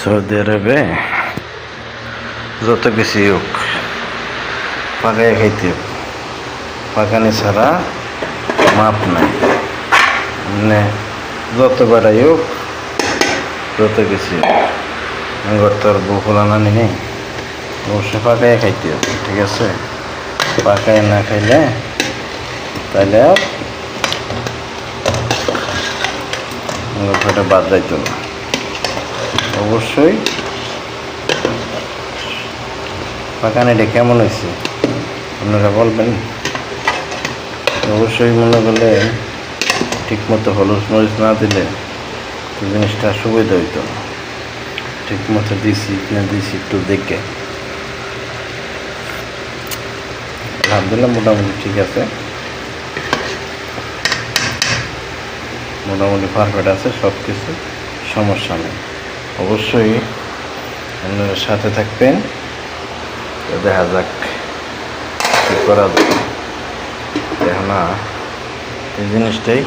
Saudi আরবে যত কিছু হোক পাকায় খাইতে হোক, পাকানি ছাড়া মাপ নাই। মানে যত বেড়াই হোক যত কিছু হোক তোর বউ ফলানা নেই, অবশ্যই পাকায় খাইতে হবে, ঠিক আছে? পাকায় না খাইলে তাহলে আর বাদ যাইতো না। অবশ্যই পাকানিটা কেমন হয়েছে আপনারা বলবেন। অবশ্যই মনে করলে ঠিক মতো হলুদ মরিচ না দিলে তো জিনিসটা সুবিধা হইতো না। ঠিক মতো দিছি না দিছি একটু দেখে। আলহামদুলিল্লাহ মোটামুটি ঠিক আছে, মোটামুটি পারফেক্ট আছে, সব কিছু সমস্যা নেই। অবশ্যই আপনারা সাথে থাকবেন, দেখা যাক কী করা যায়। দেখো না এই জিনিসটাই